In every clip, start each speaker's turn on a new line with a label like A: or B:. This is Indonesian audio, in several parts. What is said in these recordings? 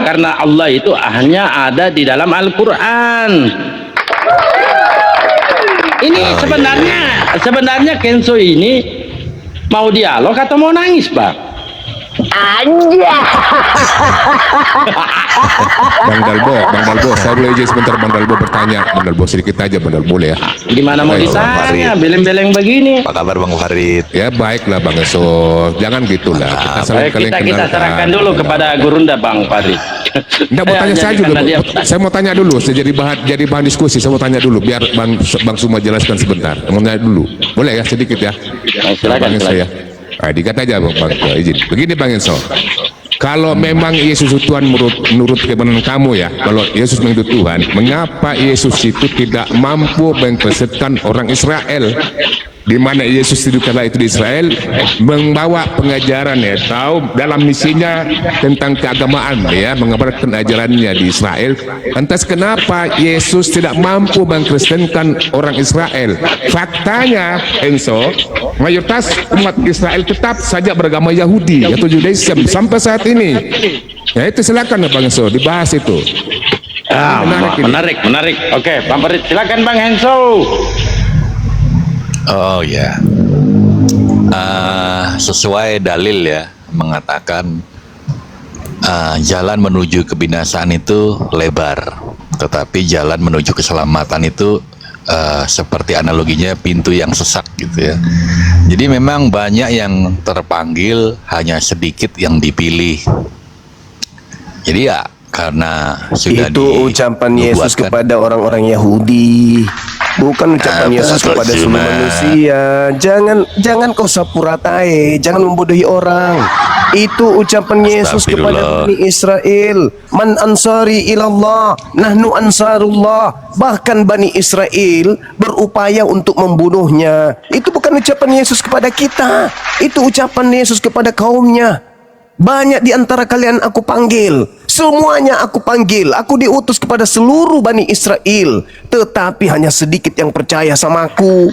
A: karena Allah itu hanya ada di dalam Al-Quran. Ini sebenarnya Kenzo ini mau dialog atau mau nangis, Bang?
B: Anja.
C: Bang Dalbo, saya boleh izin sebentar Bang Dalbo bertanya. Bang Dalbo sedikit aja, Bang Dalbo boleh ya?
A: Gimana mau ditanya, beleng-beleng begini?
D: Apa kabar Bang Farid?
C: Ya baiklah Bang Eso, jangan gitulah. Kita saling
A: Kita serahkan dulu kepada Gurunda Bang Farid.
C: Nggak mau tanya saya juga, saya mau tanya dulu, jadi bahan diskusi. Saya mau tanya dulu, biar Bang Suma jelaskan sebentar. Mau tanya dulu, boleh ya sedikit ya?
A: Silakan.
C: Dikata aja Bang izin. Begini Bang Enso, kalau memang Yesus itu Tuhan menurut kebenaran kamu ya, kalau Yesus itu Tuhan, mengapa Yesus itu tidak mampu mengpesetkan orang Israel? Di mana Yesus itu kala itu di Israel membawa pengajaran ya, tahu dalam misinya tentang keagamaan ya, mengabarkan ajarannya di Israel. Lantas kenapa Yesus tidak mampu mengkristenkan orang Israel? Faktanya Enso, mayoritas umat Israel tetap saja beragama Yahudi atau Judaism sampai saat ini. Ya itu silakan Bang Enso dibahas itu.
A: Menarik. Oke, Bang Farid silakan Bang Enso.
D: Oh ya, sesuai dalil ya mengatakan jalan menuju kebinasaan itu lebar, tetapi jalan menuju keselamatan itu seperti analoginya pintu yang sesak gitu ya. Jadi memang banyak yang terpanggil, hanya sedikit yang dipilih. Jadi ya karena sudah
B: itu ucapan Yesus kepada orang-orang Yahudi, bukan ucapan Yesus kepada seluruh manusia. Jangan kau sapuratai, jangan membodohi orang. Itu ucapan Yesus kepada Bani Israel. Man ansari ilallah, nahnu ansarullah. Bahkan Bani Israel berupaya untuk membunuhnya. Itu bukan ucapan Yesus kepada kita, itu ucapan Yesus kepada kaumnya. Banyak di antara kalian aku panggil, semuanya aku panggil, aku diutus kepada seluruh Bani Israel, tetapi hanya sedikit yang percaya sama aku.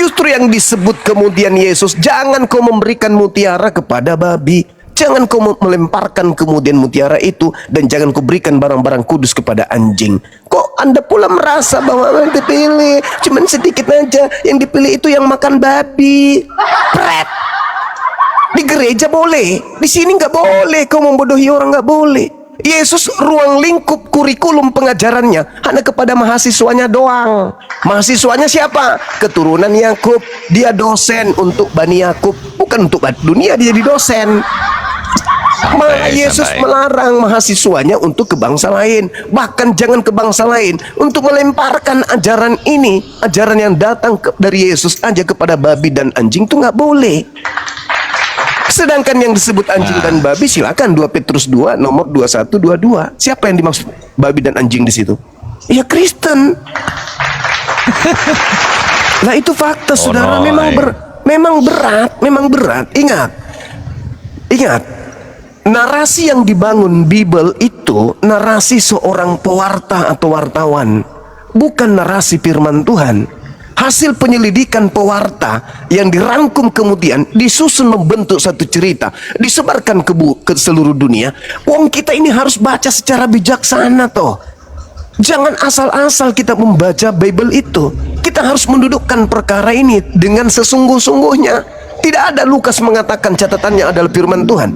B: Justru yang disebut kemudian Yesus, jangan kau memberikan mutiara kepada babi, jangan kau melemparkan kemudian mutiara itu, dan jangan kau berikan barang-barang kudus kepada anjing. Kok Anda pula merasa bahwa yang dipilih cuman sedikit aja, yang dipilih itu yang makan babi? Pret. Di gereja boleh, di sini nggak boleh. Kau membodohi orang nggak boleh. Yesus ruang lingkup kurikulum pengajarannya hanya kepada mahasiswanya doang. Mahasiswanya siapa? Keturunan Yakub. Dia dosen untuk Bani Yakub, bukan untuk dunia. Dia jadi dosen. Malah Yesus melarang mahasiswanya untuk ke bangsa lain, bahkan jangan ke bangsa lain untuk melemparkan ajaran ini, ajaran yang datang dari Yesus aja kepada babi dan anjing, itu nggak boleh. Sedangkan yang disebut anjing dan babi silakan 2 Petrus 2 nomor 21-22. Siapa yang dimaksud babi dan anjing di situ? Ya Kristen. Nah itu fakta saudara, memang berat. Ingat. Narasi yang dibangun Bible itu narasi seorang pewarta atau wartawan, bukan narasi firman Tuhan. Hasil penyelidikan pewarta yang dirangkum kemudian disusun membentuk satu cerita, disebarkan ke seluruh dunia. Wong kita ini harus baca secara bijaksana toh. Jangan asal-asal kita membaca Bible itu. Kita harus mendudukkan perkara ini dengan sesungguh-sungguhnya. Tidak ada Lukas mengatakan catatannya adalah firman Tuhan.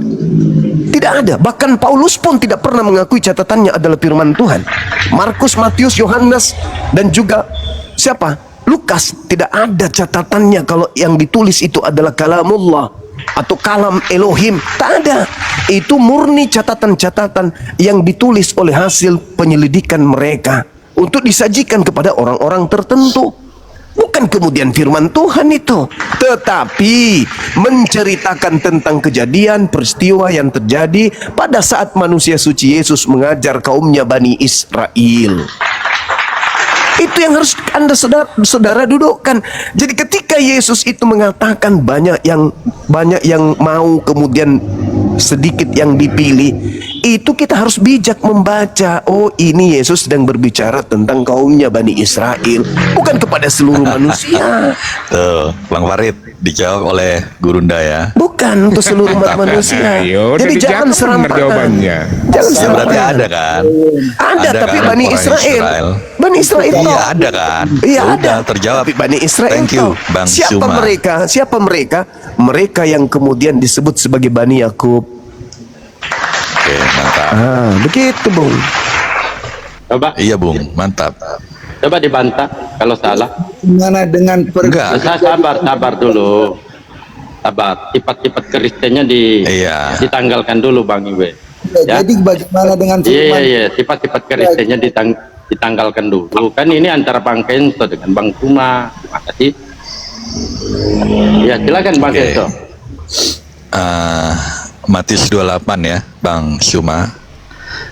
B: Tidak ada. Bahkan Paulus pun tidak pernah mengakui catatannya adalah firman Tuhan. Markus, Matius, Yohanes, dan juga siapa? Lukas, tidak ada catatannya kalau yang ditulis itu adalah kalamullah atau kalam Elohim. Tak ada. Itu murni catatan-catatan yang ditulis oleh hasil penyelidikan mereka untuk disajikan kepada orang-orang tertentu. Bukan kemudian firman Tuhan itu, tetapi menceritakan tentang kejadian peristiwa yang terjadi pada saat manusia suci Yesus mengajar kaumnya Bani Israel. Itu yang harus Anda saudara dudukkan. Jadi ketika Yesus itu mengatakan banyak yang mau kemudian sedikit yang dipilih, itu kita harus bijak membaca. Oh, ini Yesus sedang berbicara tentang kaumnya Bani Israel, bukan kepada seluruh manusia.
D: Tuh, Bang Farid. dijawab oleh Gurunda ya.
B: Bukan untuk seluruh umat manusia.
C: Ayo, udah
B: Jadi jangan
C: dijawab benar
B: serampangan.
C: jawabannya.
B: Jangan
D: Ya, berarti
B: serampangan.
D: ada kan?
B: Ada, tapi
D: kan
B: Bani
D: orang
B: Israel. Bani Israel
D: Iya
B: toh.
D: ada kan?
B: Iya
D: Udah,
B: ada.
D: terjawab.
B: Tapi Bani Israel
D: Thank you,
B: toh.
D: Bang
B: Siapa
D: Suma.
B: mereka? Siapa mereka? Mereka yang kemudian disebut sebagai Bani Yakub.
D: Oke, mantap.
B: Begitu, Bung.
A: Coba,
D: Iya Bung, mantap.
A: coba dibantah kalau salah.
E: Gimana dengan
D: Enggak.
A: Sabar dulu. Sabar, sifat-sifat Kristennya
D: Iya.
A: ditanggalkan dulu Bang Iwe. Ya.
E: Jadi bagaimana dengan firman?
A: Iya, sifat-sifat Kristennya ditanggalkan dulu. Kan ini antara Bang Kenso dengan Bang Kuma. Terima kasih. Ya, silakan Bang
D: Oke.
A: Kenso.
D: Matius 28 ya, Bang Suma.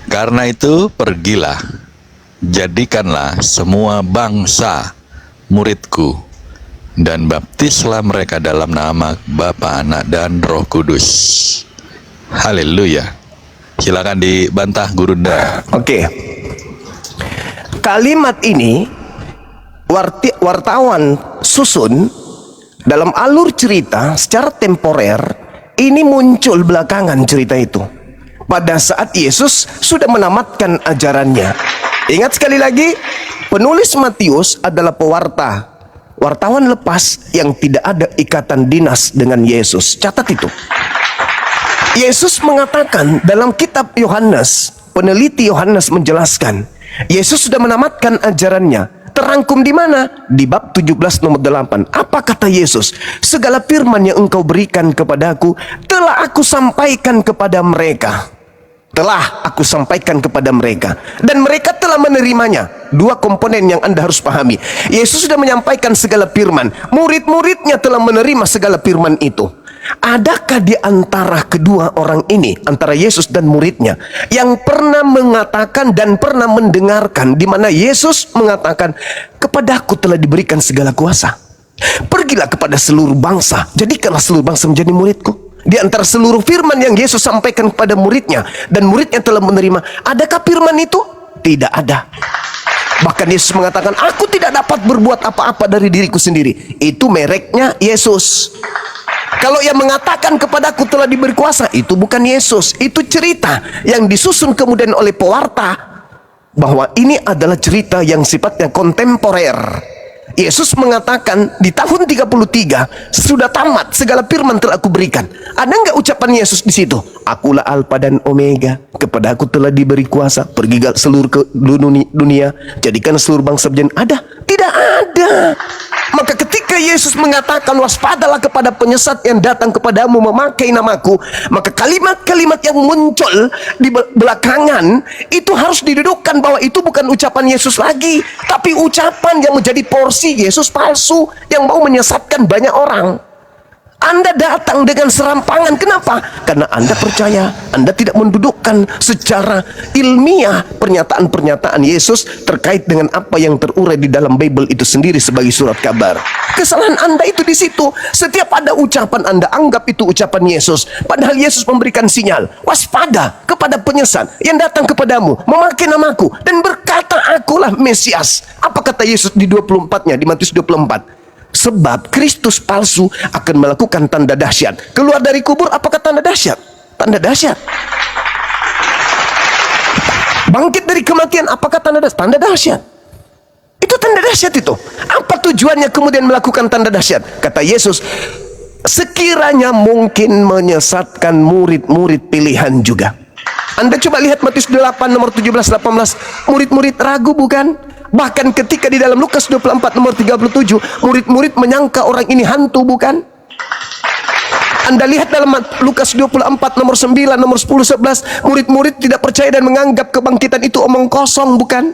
D: Karena itu pergilah, jadikanlah semua bangsa muridku, dan baptislah mereka dalam nama Bapa, Anak, dan Roh Kudus. Haleluya. Silakan dibantah Gurunda.
B: Oke. Kalimat ini wartawan susun dalam alur cerita secara temporer, ini muncul belakangan cerita itu. Pada saat Yesus sudah menamatkan ajarannya. Ingat sekali lagi, penulis Matius adalah pewarta, wartawan lepas yang tidak ada ikatan dinas dengan Yesus. Catat itu. Yesus mengatakan dalam kitab Yohanes, peneliti Yohanes menjelaskan, Yesus sudah menamatkan ajarannya. Terangkum di mana? Di bab 17 nomor 8. Apa kata Yesus? Segala firman yang engkau berikan kepadaku telah aku sampaikan kepada mereka. Telah aku sampaikan kepada mereka, dan mereka telah menerimanya. Dua komponen yang Anda harus pahami. Yesus sudah menyampaikan segala firman, murid-muridnya telah menerima segala firman itu. Adakah di antara kedua orang ini, antara Yesus dan muridnya, yang pernah mengatakan dan pernah mendengarkan di mana Yesus mengatakan, kepadaku telah diberikan segala kuasa, pergilah kepada seluruh bangsa, jadikanlah seluruh bangsa menjadi muridku. Di antara seluruh firman yang Yesus sampaikan kepada muridnya dan muridnya telah menerima, adakah firman itu? Tidak ada. Bahkan Yesus mengatakan, aku tidak dapat berbuat apa-apa dari diriku sendiri. Itu mereknya Yesus. Kalau yang mengatakan kepadaku telah diberi kuasa, itu bukan Yesus. Itu cerita yang disusun kemudian oleh pewarta, bahwa ini adalah cerita yang sifatnya kontemporer. Yesus mengatakan di tahun 33 sudah tamat, segala firman telah aku berikan. Ada nggak ucapan Yesus di situ? Akulah Alfa dan Omega, kepada aku telah diberi kuasa, pergi ke seluruh dunia, jadikan seluruh bangsa menjadi. Ada? Tidak ada. Maka ketika Yesus mengatakan waspadalah kepada penyesat yang datang kepadamu memakai namaku, maka kalimat-kalimat yang muncul di belakangan itu harus didudukkan bahwa itu bukan ucapan Yesus lagi, tapi ucapan yang menjadi porsi Yesus palsu yang mau menyesatkan banyak orang. Anda datang dengan serampangan. Kenapa? Karena Anda percaya, Anda tidak mendudukkan secara ilmiah pernyataan-pernyataan Yesus terkait dengan apa yang terurai di dalam Bible itu sendiri sebagai surat kabar. Kesalahan Anda itu di situ. Setiap ada ucapan Anda anggap itu ucapan Yesus, padahal Yesus memberikan sinyal, waspada kepada penyesat yang datang kepadamu memakai namaku dan berkata akulah Mesias. Apa kata Yesus di 24-nya di Matius 24? Sebab Kristus palsu akan melakukan tanda dahsyat. Keluar dari kubur, apakah tanda dahsyat? Tanda dahsyat. Bangkit dari kematian, apakah tanda dahsyat? Tanda dahsyat. Itu tanda dahsyat itu. Apa tujuannya kemudian melakukan tanda dahsyat? Kata Yesus, sekiranya mungkin menyesatkan murid-murid pilihan juga. Anda coba lihat Matius 8 nomor 17-18. Murid-murid ragu bukan? Bahkan ketika di dalam Lukas 24 nomor 37, murid-murid menyangka orang ini hantu bukan? Anda lihat dalam Lukas 24 nomor 9, nomor 10, 11, murid-murid tidak percaya dan menganggap kebangkitan itu omong kosong bukan?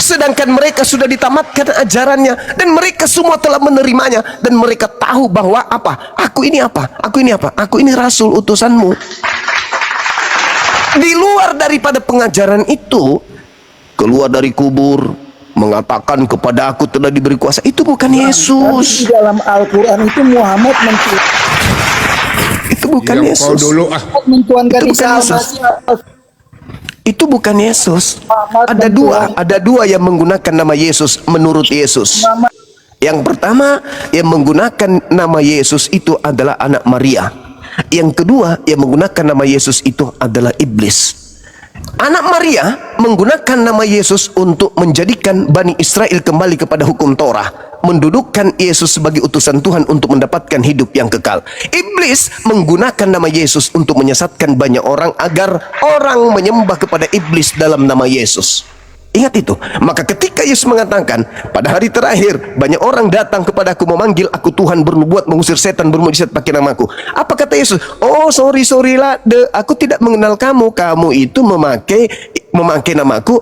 B: Sedangkan mereka sudah ditamatkan ajarannya dan mereka semua telah menerimanya dan mereka tahu bahwa apa? Aku ini apa? Aku ini apa? Aku ini rasul utusanmu. Di luar daripada pengajaran itu, keluar dari kubur mengatakan kepada aku telah diberi kuasa, itu bukan Yesus.
E: Di dalam Al-Quran itu Muhammad
B: Itu bukan
C: Yang
B: Yesus.
C: kau dulu
E: mentuankan
B: Itu bukan
E: Isa
B: Yesus.
E: Al-Masih.
B: Itu bukan Yesus. Ada dua yang menggunakan nama Yesus menurut Yesus. Yang pertama, yang menggunakan nama Yesus itu adalah anak Maria. Yang kedua, yang menggunakan nama Yesus itu adalah iblis. Anak Maria menggunakan nama Yesus untuk menjadikan Bani Israel kembali kepada hukum Torah, mendudukkan Yesus sebagai utusan Tuhan untuk mendapatkan hidup yang kekal. Iblis menggunakan nama Yesus untuk menyesatkan banyak orang agar orang menyembah kepada iblis dalam nama Yesus. Ingat itu. Maka ketika Yesus mengatakan, pada hari terakhir banyak orang datang kepadaku memanggil aku Tuhan, bernubuat, mengusir setan, bermujizat pakai namaku. Apa kata Yesus? Oh, sorry lah, aku tidak mengenal kamu. Kamu itu memakai namaku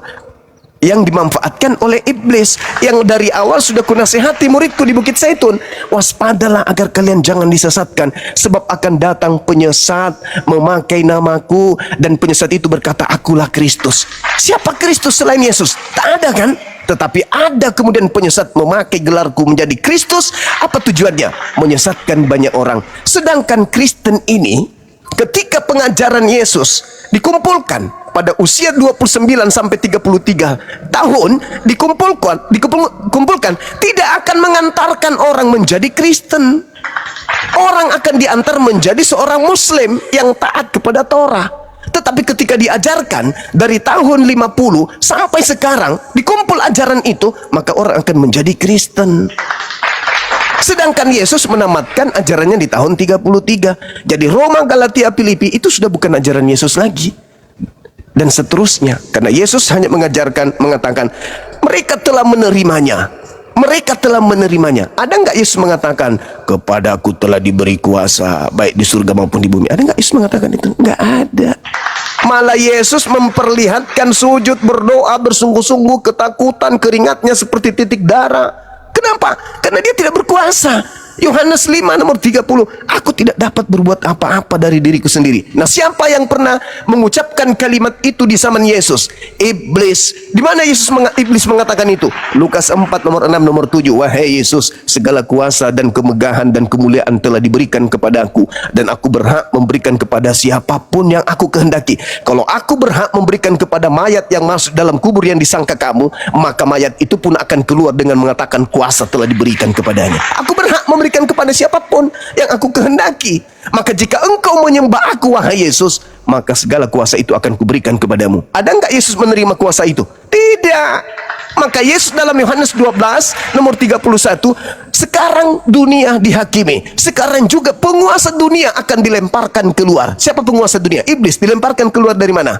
B: yang dimanfaatkan oleh iblis, yang dari awal sudah kunasihati muridku di Bukit Zaitun. Waspadalah agar kalian jangan disesatkan, sebab akan datang penyesat memakai namaku, dan penyesat itu berkata, akulah Kristus. Siapa Kristus selain Yesus? Tak ada kan? Tetapi ada kemudian penyesat memakai gelarku menjadi Kristus. Apa tujuannya? Menyesatkan banyak orang. Sedangkan Kristen ini, ketika pengajaran Yesus dikumpulkan pada usia 29 sampai 33 tahun, dikumpulkan tidak akan mengantarkan orang menjadi Kristen. Orang akan diantar menjadi seorang Muslim yang taat kepada Torah. Tetapi ketika diajarkan dari tahun 50 sampai sekarang, dikumpul ajaran itu, maka orang akan menjadi Kristen. Sedangkan Yesus menamatkan ajarannya di tahun 33. Jadi Roma, Galatia, Filipi itu sudah bukan ajaran Yesus lagi. Dan seterusnya. Karena Yesus hanya mengatakan, mereka telah menerimanya. Mereka telah menerimanya. Ada nggak Yesus mengatakan, kepadaku telah diberi kuasa, baik di surga maupun di bumi? Ada nggak Yesus mengatakan itu? Nggak ada. Malah Yesus memperlihatkan sujud, berdoa, bersungguh-sungguh, ketakutan, keringatnya seperti titik darah. Kenapa? Karena dia tidak berkuasa. Yohanes 5 nomor 30, aku tidak dapat berbuat apa-apa dari diriku sendiri. Nah, siapa yang pernah mengucapkan kalimat itu di zaman Yesus? Iblis. Di mana iblis mengatakan itu? Lukas 4 nomor 6 nomor 7, wahai Yesus, segala kuasa dan kemegahan dan kemuliaan telah diberikan kepadaku, dan aku berhak memberikan kepada siapapun yang aku kehendaki. Kalau aku berhak memberikan kepada mayat yang masuk dalam kubur yang disangka kamu, maka mayat itu pun akan keluar dengan mengatakan kuasa telah diberikan kepadanya. Aku berhak memberikan kepada siapapun yang aku kehendaki. Maka jika engkau menyembah aku, wahai Yesus, maka segala kuasa itu akan kuberikan kepadamu. Ada enggak Yesus menerima kuasa itu? Tidak. Maka Yesus dalam Yohanes 12 nomor 31, sekarang dunia dihakimi, sekarang juga penguasa dunia akan dilemparkan keluar. Siapa penguasa dunia? Iblis. Dilemparkan keluar dari mana?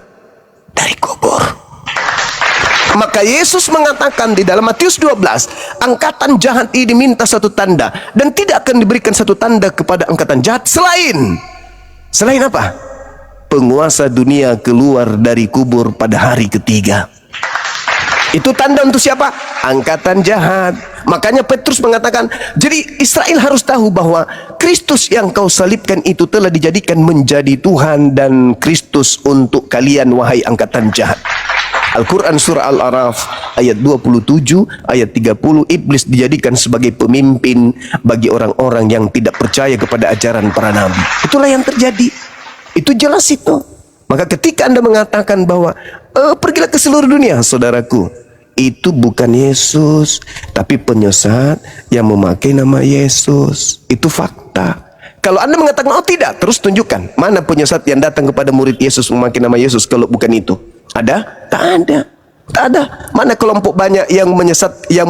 B: Dari kubur. Maka Yesus mengatakan di dalam Matius 12, angkatan jahat ini minta satu tanda, dan tidak akan diberikan satu tanda kepada angkatan jahat selain apa? Penguasa dunia keluar dari kubur pada hari ketiga. Itu tanda untuk siapa? Angkatan jahat. Makanya Petrus mengatakan, jadi Israel harus tahu bahwa Kristus yang kau salibkan itu telah dijadikan menjadi Tuhan dan Kristus untuk kalian, wahai angkatan jahat. Al-Quran surah Al-Araf ayat 27, ayat 30, iblis dijadikan sebagai pemimpin bagi orang-orang yang tidak percaya kepada ajaran para nabi. Itulah yang terjadi. Itu jelas itu. Maka ketika Anda mengatakan bahwa pergilah ke seluruh dunia, saudaraku, itu bukan Yesus, tapi penyesat yang memakai nama Yesus. Itu fakta. Kalau Anda mengatakan, oh tidak, terus tunjukkan mana penyesat yang datang kepada murid Yesus memakai nama Yesus kalau bukan itu. Ada? Tak ada. Tak ada. Mana kelompok banyak yang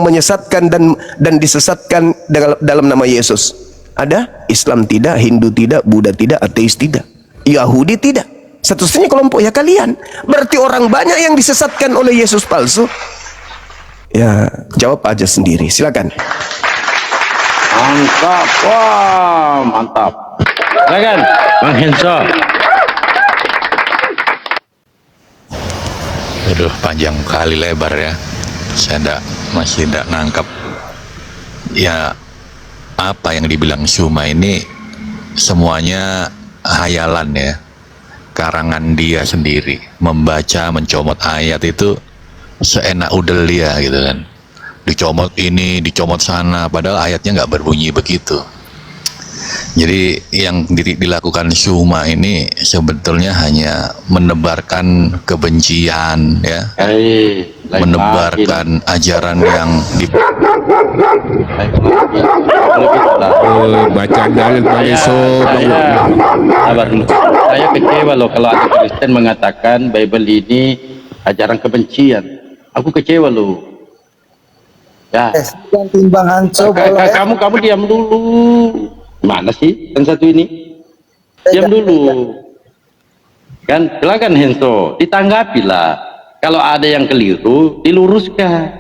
B: menyesatkan dan disesatkan dalam nama Yesus? Ada? Islam tidak, Hindu tidak, Buddha tidak, ateis tidak, Yahudi tidak. Satu-satunya kelompok ya kalian. Berarti orang banyak yang disesatkan oleh Yesus palsu. Ya, jawab aja sendiri. Silakan.
A: Mantap, wah mantap. Silakan, Bang Henso.
D: Aduh, panjang kali lebar ya. Saya masih tidak nangkap. Ya, apa yang dibilang Suma ini semuanya hayalan ya. Karangan dia sendiri. Membaca, mencomot ayat itu seenak udel dia gitu kan. Dicomot ini, dicomot sana, padahal ayatnya nggak berbunyi begitu. Jadi yang dilakukan Suma ini sebetulnya hanya menebarkan kebencian ya, menebarkan ajaran yang
C: Baca dalil Bang Eso.
A: Sabar dulu. Saya kecewa loh kalau ada Kristen mengatakan Bible ini ajaran kebencian. Aku kecewa loh. Ya.
E: Dan timbang Hanso boleh.
A: Kamu diam dulu. Mana sih yang satu ini? Diam dulu. Kan silakan Henso, ditanggapilah. Kalau ada yang keliru, diluruskan.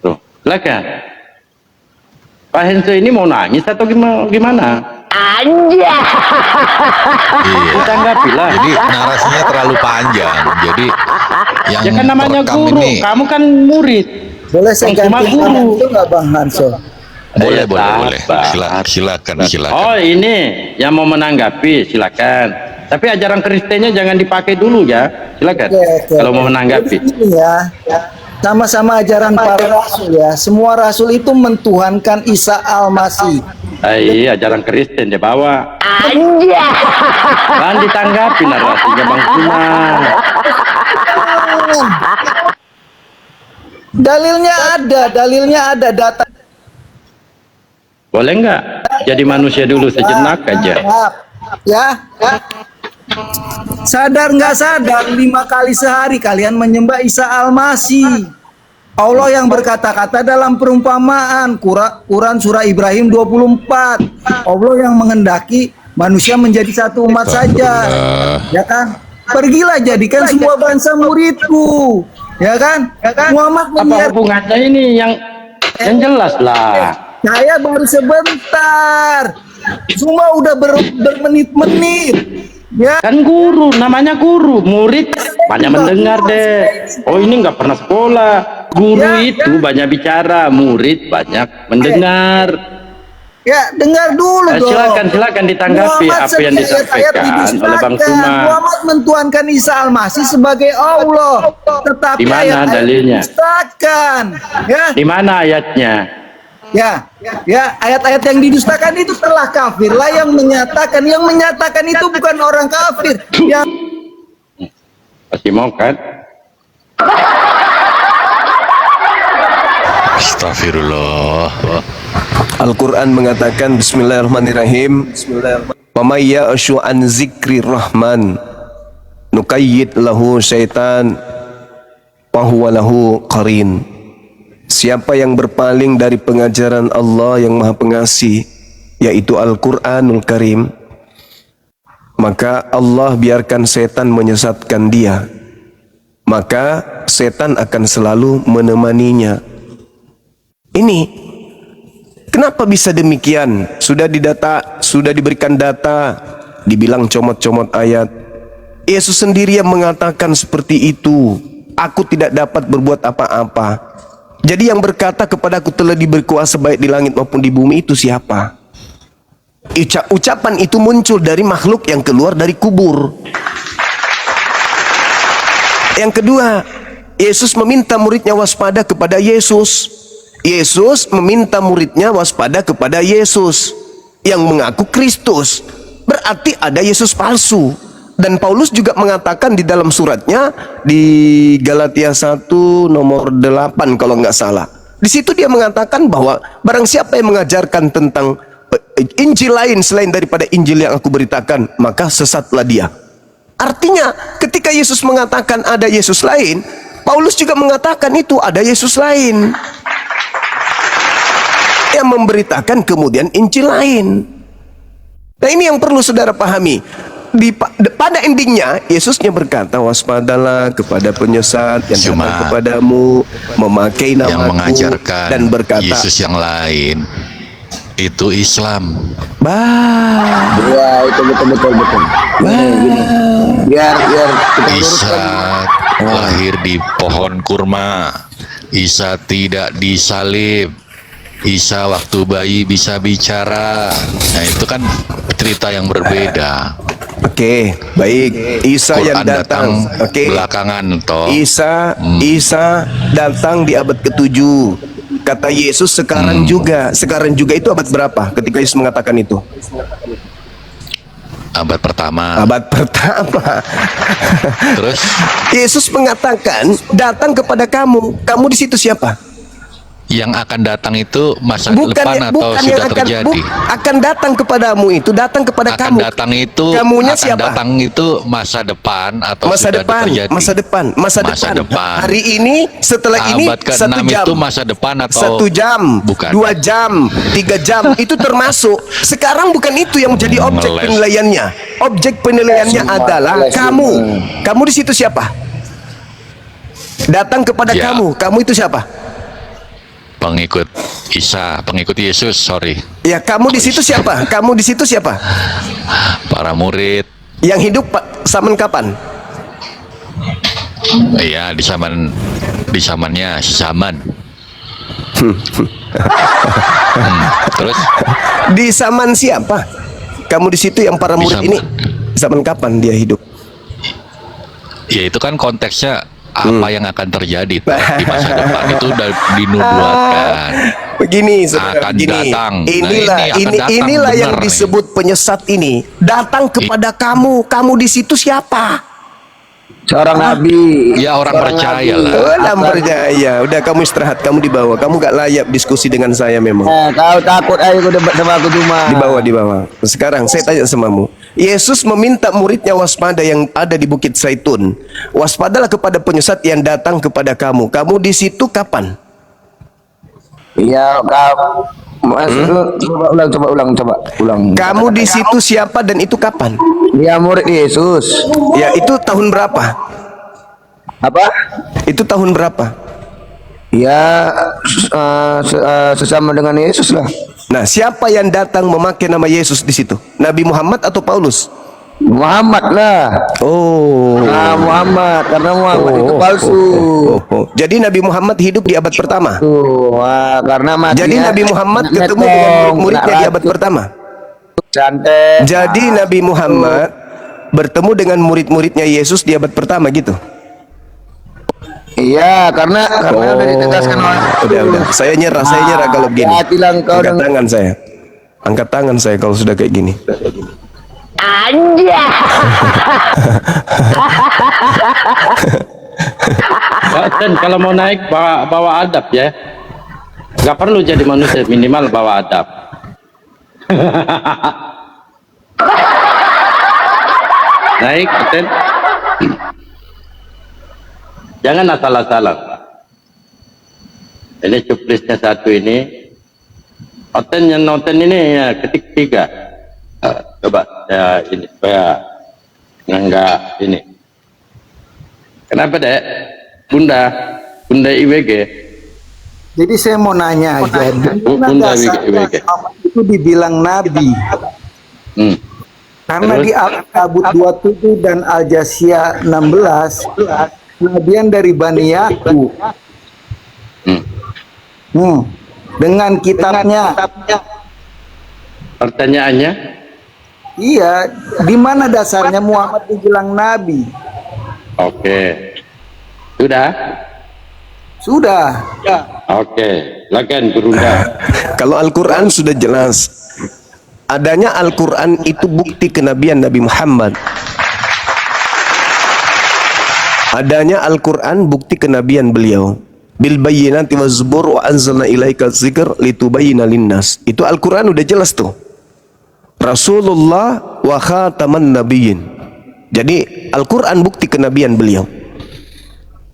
A: Tuh, silakan. Pak Henso ini mau nangis atau gimana?
D: Iya.
A: Ditanggapilah.
D: Jadi narasinya terlalu panjang. Jadi yang
A: Ya kan namanya
D: merekam
A: guru,
D: ini
A: kamu kan murid.
E: Boleh saya
A: Cuma
E: ganti
A: guru.
E: itu nggak Bang Hanso?
D: boleh.
A: sabar.
D: Silakan.
A: Oh ini yang mau menanggapi silakan. Tapi ajaran Kristennya jangan dipakai dulu ya. Silakan.
E: Oke.
A: Kalau mau menanggapi.
E: Jadi ini ya, sama-sama ajaran para rasul ya. Semua rasul itu mentuhankan Isa Al-Masih.
A: Iya, ajaran Kristen dia bawa. Kan ditanggapi narasinya Bang Kuma.
E: Dalilnya ada data.
A: Boleh nggak? Jadi manusia dulu sejenak aja.
E: Ya. Sadar nggak sadar 5 kali sehari kalian menyembah Isa Al-Masih. Allah yang berkata-kata dalam perumpamaan Quran surah Ibrahim 24. Allah yang menghendaki manusia menjadi satu umat saja. Ya kan? Pergilah jadikan semua bangsa muridku. Ya kan? Muhammad
A: Apa hubungannya ini yang jelas lah.
E: saya baru sebentar. Semua udah bermenit-menit. Ya.
A: Kan guru, namanya guru. Murid banyak mendengar deh. Oh ini nggak pernah sekolah. Guru itu banyak bicara, murid banyak mendengar.
E: Ya, dengar dulu dong.
A: Silakan ditanggapi apa yang disampaikan oleh Bang Kuma.
E: Muhammad mentuhankan Isa Al-Masih sebagai Allah. Tetapi
A: Di mana dalilnya?
E: didustakan. Ya.
A: Di mana ayatnya?
E: Ya, ayat-ayat yang didustakan itu telah kafir lah yang menyatakan itu bukan orang kafir. Yang
A: Pasti mau kan?
D: Astagfirullah.
B: Al-Quran mengatakan Bismillahirrahmanirrahim. Wa may ya'shu an zikri rahman nuqayyid lahu syaitan wa huwa lahu qarin. Siapa yang berpaling dari pengajaran Allah yang Maha Pengasih, yaitu Al-Quranul Karim, maka Allah biarkan setan menyesatkan dia. Maka setan akan selalu menemaninya. Ini kenapa bisa demikian? Sudah didata, sudah diberikan data, dibilang comot-comot ayat. Yesus sendiri yang mengatakan seperti itu. Aku tidak dapat berbuat apa-apa. Jadi yang berkata kepada aku telah diberi kuasa baik di langit maupun di bumi itu siapa? Ucapan itu muncul dari makhluk yang keluar dari kubur. Yang kedua, Yesus meminta muridnya waspada kepada Yesus. Yesus meminta muridnya waspada kepada Yesus yang mengaku Kristus. Berarti ada Yesus palsu. Dan Paulus juga mengatakan di dalam suratnya di Galatia 1 nomor 8 kalau nggak salah. Di situ dia mengatakan bahwa barang siapa yang mengajarkan tentang Injil lain selain daripada Injil yang aku beritakan, maka sesatlah dia. Artinya ketika Yesus mengatakan ada Yesus lain, Paulus juga mengatakan itu ada Yesus lain yang memberitakan kemudian Injil lain. Nah ini yang perlu saudara pahami. Pada endingnya Yesusnya berkata, waspadalah kepada penyesat yang datang kepadamu memakai namaku
D: yang mengajarkan
B: dan berkata
D: Yesus yang lain itu Islam.
E: ya itu betul. Biar kita
D: Isa lahir di pohon kurma. Isa tidak disalib. Isa waktu bayi bisa bicara. Nah itu kan cerita yang berbeda.
B: Oke, baik. Isa
D: Quran
B: yang datang, oke.
D: Belakangan toh.
B: Isa datang di abad ke-7. Kata Yesus sekarang juga itu abad berapa ketika Yesus mengatakan itu?
D: Abad pertama.
B: Abad pertama.
D: Terus
B: Yesus mengatakan datang kepada kamu. Kamu di situ siapa?
D: yang akan datang itu masa depan atau
B: bukan
D: sudah
B: yang
D: terjadi?
B: akan datang kepadamu itu datang kepada
D: Akan
B: kamu.
D: datang itu
B: Kamunya
D: akan
B: siapa?
D: datang itu masa depan atau
B: Masa
D: sudah
B: depan,
D: terjadi?
B: masa depan. Hari ini, setelah ini,
D: Abad ke-6
B: 1 jam.
D: itu masa depan atau
B: 1 jam,
D: bukan?
B: 2 jam, 3 jam, itu termasuk. Sekarang bukan itu yang menjadi objek
D: Meles.
B: penilaiannya. Objek penilaiannya adalah kamu. Kamu di situ siapa? Datang kepada
D: Ya.
B: kamu itu siapa?
D: Pengikut Isa, pengikut Yesus, sorry.
B: Ya, kamu di situ siapa? Kamu di situ siapa?
D: Para murid.
B: Yang hidup zaman kapan?
D: Iya, di zamannya si zaman. Terus
B: Di zaman siapa? Kamu di situ yang para
D: Di
B: murid
D: zaman.
B: ini zaman kapan dia hidup?
D: ya itu kan konteksnya apa yang akan terjadi tuh di masa depan itu udah dinubuatkan.
B: Begini, saudara,
D: Akan
B: begini.
D: datang. Nah,
B: Inilah,
D: ini akan datang,
B: inilah yang
D: benar nih.
B: disebut penyesat ini. Datang kepada kamu. Kamu di situ siapa?
F: Seorang nabi.
D: Ya orang percaya lah.
B: Orang percaya. Udah, kamu istirahat. Kamu di bawah. Kamu gak layak diskusi dengan saya memang.
F: Kau takut ayo kau debat sama aku cuma.
B: Di bawah. Sekarang saya tanya samamu. Yesus meminta muridnya waspada yang ada di Bukit Zaitun. Waspadalah kepada penyesat yang datang kepada kamu. Kamu di situ kapan?
F: Iya kau. Coba ulang.
B: Kamu di situ siapa dan itu kapan?
F: Dia murid Yesus.
B: Ya, itu tahun berapa?
F: Apa?
B: Itu tahun berapa?
F: Ya sesama dengan Yesus lah.
B: Nah, siapa yang datang memakai nama Yesus di situ? Nabi Muhammad atau Paulus?
F: Muhammad lah.
B: Oh.
F: Nah, Muhammad karena Muhammad itu palsu.
B: Jadi Nabi Muhammad hidup di abad pertama.
F: Tuh, karena mati.
B: Jadi Nabi Muhammad ketemu dengan murid-muridnya di abad pertama.
F: Santai.
B: Jadi Nabi Muhammad bertemu dengan murid-muridnya Yesus di abad pertama gitu.
F: Iya, karena udah ditegaskan oleh.
B: Udah. Saya nyerah kalau begini.
F: Hati-hati kau
B: Angkat tangan saya. Angkat tangan saya kalau sudah kayak gini.
A: Dan kalau mau naik bawa adab ya. Gak perlu jadi manusia, minimal bawa adab. Naik, Ten. Jangan asal-asalan. Ini cuplistnya satu ini. Oten yang nonton ini ya, ketik 3. Coba ya ini supaya enggak ini. Kenapa dek? Bunda IWG.
E: Jadi saya mau nanya aja,
A: Bunda IWG.
E: itu dibilang nabi. Karena
A: Terus?
E: di Al-Kabut 27 dan Al-Jasiyah 16, kenabian dari Bani Yakub. Dengan kitabnya.
A: Pertanyaannya?
E: Iya, di mana dasarnya Muhammad dibilang nabi?
A: Oke. Sudah?
E: Sudah.
A: Oke. Silakan Bunda.
B: Kalau Al-Quran sudah jelas. Adanya Al-Quran itu bukti kenabian Nabi Muhammad. Adanya Al-Quran bukti kenabian beliau. Bil bayyinati waz zubur wa anzalna ilaika dzikr litubayyana linnas. Itu Al-Quran udah jelas tuh. Rasulullah wa khataman nabiyyin. Jadi Al-Quran bukti kenabian beliau.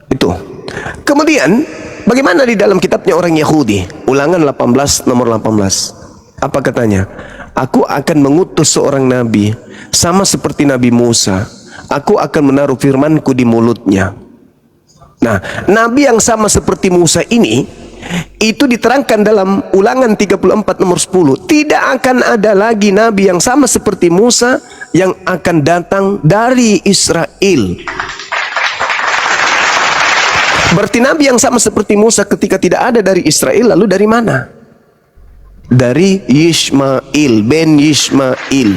B: Itu. Kemudian bagaimana di dalam kitabnya orang Yahudi? Ulangan 18 nomor 18. Apa katanya? Aku akan mengutus seorang nabi sama seperti Nabi Musa. Aku akan menaruh firmanku di mulutnya. Nah, nabi yang sama seperti Musa ini itu diterangkan dalam Ulangan 34 nomor 10. Tidak akan ada lagi nabi yang sama seperti Musa yang akan datang dari Israel. Berarti nabi yang sama seperti Musa ketika tidak ada dari Israel, lalu dari mana? Dari Yishmael, Ben Yishmael.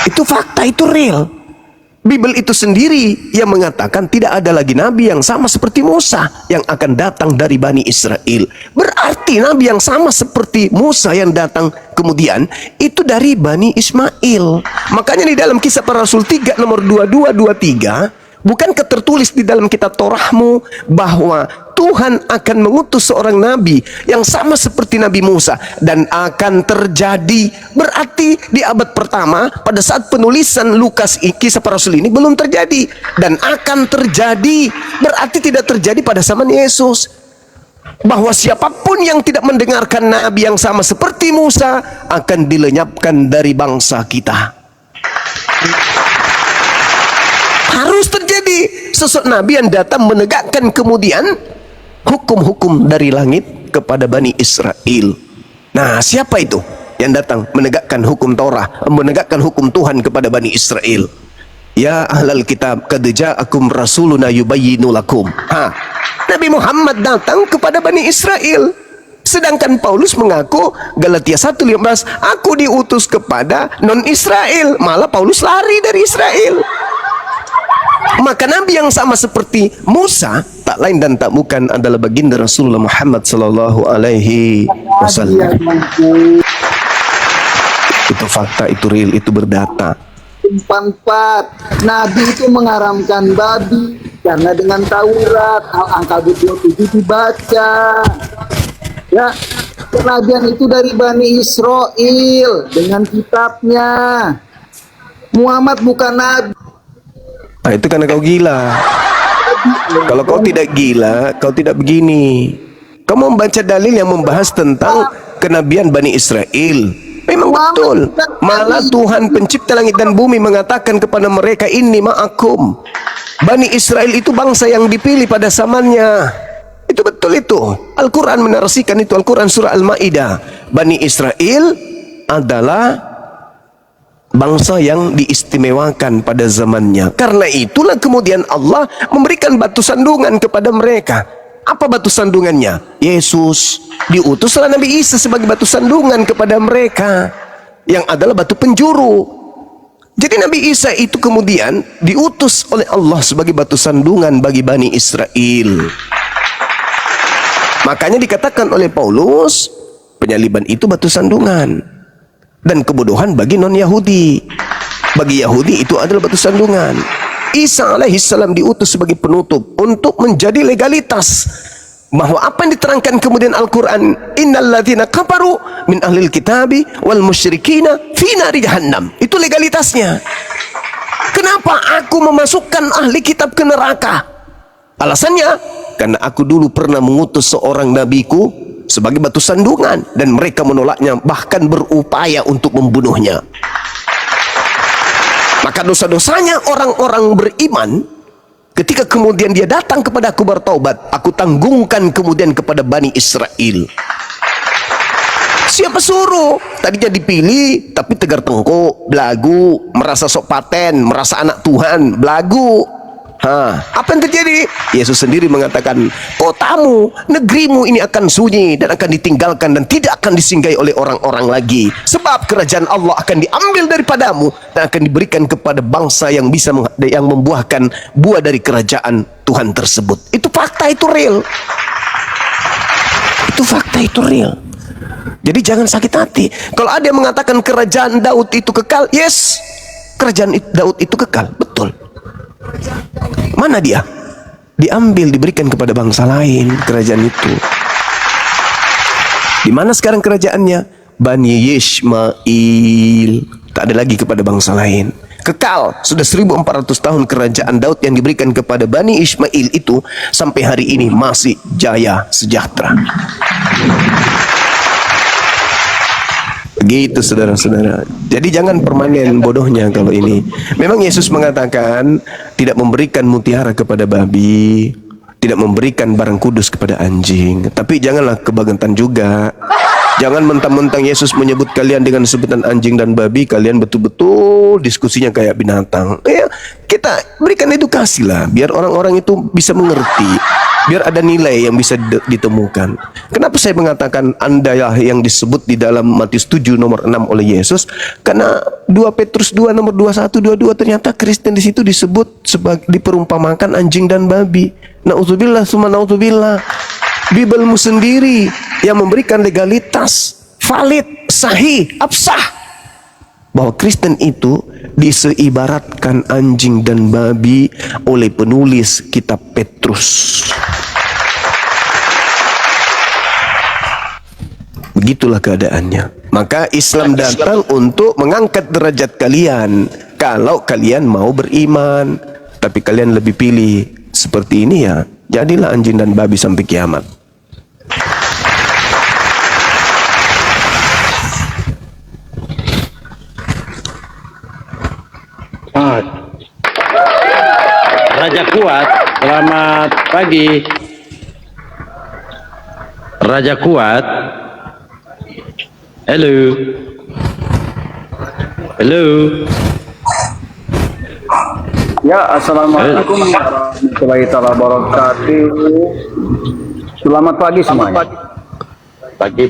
B: Itu fakta, itu real. Bible itu sendiri yang mengatakan tidak ada lagi nabi yang sama seperti Musa yang akan datang dari Bani Israel. Berarti nabi yang sama seperti Musa yang datang kemudian itu dari Bani Ismail. Makanya di dalam Kisah Para Rasul 3 nomor 22-23 Bukankah tertulis di dalam kitab Torahmu bahwa Tuhan akan mengutus seorang nabi yang sama seperti Nabi Musa, dan akan terjadi, berarti di abad pertama pada saat penulisan Lukas kisah para rasul ini belum terjadi, dan akan terjadi berarti tidak terjadi pada zaman Yesus, bahwa siapapun yang tidak mendengarkan nabi yang sama seperti Musa akan dilenyapkan dari bangsa kita. Harus terjadi sosok nabi yang datang menegakkan kemudian hukum-hukum dari langit kepada Bani Israel. Nah, siapa itu yang datang menegakkan hukum Torah, menegakkan hukum Tuhan kepada Bani Israel? Ya ahlal kitab, qad ja'akum rasuluna yubayyinu lakum. Nabi Muhammad datang kepada Bani Israel. Sedangkan Paulus mengaku Galatia 1:15, aku diutus kepada non-Israel. Malah Paulus lari dari Israel. Maka nabi yang sama seperti Musa tak lain dan tak bukan adalah baginda Rasulullah Muhammad sallallahu alaihi wasallam. Itu fakta, itu real, itu berdata.
E: 4 Nabi itu mengharamkan babi karena dengan Taurat Al-Ankabut 27 dibaca. Ya, kenabian itu dari Bani Israel dengan kitabnya. Muhammad bukan nabi.
B: Nah, itu karena kau gila. Kalau kau tidak gila, kau tidak begini. Kau membaca dalil yang membahas tentang kenabian Bani Israel. Memang betul. Malah Tuhan pencipta langit dan bumi mengatakan kepada mereka, inni ma'akum. Bani Israel itu bangsa yang dipilih pada zamannya. Itu betul itu. Al-Quran menarasikan itu. Al-Quran surah Al-Ma'idah. Bani Israel adalah bangsa yang diistimewakan pada zamannya. Karena itulah kemudian Allah memberikan batu sandungan kepada mereka. Apa batu sandungannya? Yesus. Diutuslah Nabi Isa sebagai batu sandungan kepada mereka, yang adalah batu penjuru. Jadi Nabi Isa itu kemudian diutus oleh Allah sebagai batu sandungan bagi Bani Israel. Makanya dikatakan oleh Paulus, penyaliban itu batu sandungan dan kebodohan bagi non-Yahudi. Bagi Yahudi itu adalah batu sandungan. Isa alaihissalam diutus sebagai penutup untuk menjadi legalitas bahwa apa yang diterangkan kemudian Al-Quran, innal ladzina kafaru min ahlil kitabi wal musyrikina fi nari jahannam, itu legalitasnya. Kenapa aku memasukkan ahli kitab ke neraka? Alasannya, karena aku dulu pernah mengutus seorang nabiku sebagai batu sandungan dan mereka menolaknya, bahkan berupaya untuk membunuhnya. Maka dosa-dosanya orang-orang beriman, ketika kemudian dia datang kepada aku bertaubat, aku tanggungkan kemudian kepada Bani Israel. Siapa suruh? Tadinya dipilih tapi tegar tengkuk, belagu, merasa sok paten, merasa anak Tuhan, belagu. Apa yang terjadi? Yesus sendiri mengatakan, kotamu, negerimu ini akan sunyi dan akan ditinggalkan dan tidak akan disinggahi oleh orang-orang lagi. Sebab kerajaan Allah akan diambil daripadamu dan akan diberikan kepada bangsa yang bisa yang membuahkan buah dari kerajaan Tuhan tersebut. Itu fakta, itu real. Itu fakta, itu real. Jadi jangan sakit hati. Kalau ada yang mengatakan kerajaan Daud itu kekal, yes, kerajaan Daud itu kekal, betul. Mana dia? Diambil, diberikan kepada bangsa lain kerajaan itu. Di mana sekarang kerajaannya? Bani Yishmael. Tak ada lagi kepada bangsa lain. Kekal. Sudah 1400 tahun kerajaan Daud yang diberikan kepada Bani Ishmael itu sampai hari ini masih jaya sejahtera. Begitu saudara-saudara. Jadi jangan permanen bodohnya kalau ini. Memang Yesus mengatakan tidak memberikan mutiara kepada babi, tidak memberikan barang kudus kepada anjing. Tapi janganlah kebangetan juga. Jangan mentang-mentang Yesus menyebut kalian dengan sebutan anjing dan babi, kalian betul-betul diskusinya kayak binatang. Ya, kita berikan edukasi lah, biar orang-orang itu bisa mengerti, biar ada nilai yang bisa ditemukan. Kenapa saya mengatakan Anda yang disebut di dalam Matius 7 nomor 6 oleh Yesus? Karena 2 Petrus 2 nomor 21, 22 ternyata Kristen di situ disebut sebagai diperumpamakan anjing dan babi. Nauzubillah summa nauzubillah. Bibelmu sendiri yang memberikan legalitas valid, sahih, absah bahwa Kristen itu diseibaratkan anjing dan babi oleh penulis kitab Petrus. Begitulah keadaannya. Maka Islam datang untuk mengangkat derajat kalian kalau kalian mau beriman. Tapi kalian lebih pilih seperti ini, ya jadilah anjing dan babi sampai kiamat.
A: Raja Kuat, selamat pagi. Raja Kuat, halo, halo.
G: Ya, assalamualaikum warahmatullahi wabarakatuh. Selamat pagi semuanya.
A: Pagi.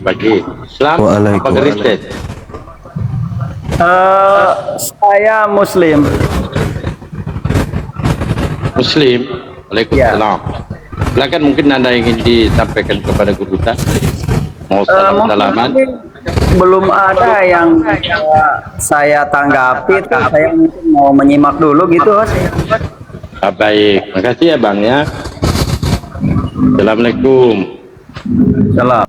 A: Selamat.
B: Waalaikumsalam.
G: Saya Muslim.
A: Waalaikumsalam. Silakan, mungkin Anda ingin disampaikan kepada guru kita. Mau salam-salaman.
G: Belum ada yang saya tanggapi, saya mungkin mau menyimak dulu gitu, Mas.
A: Baik, makasih ya Bang ya. Assalamualaikum.
G: Salam.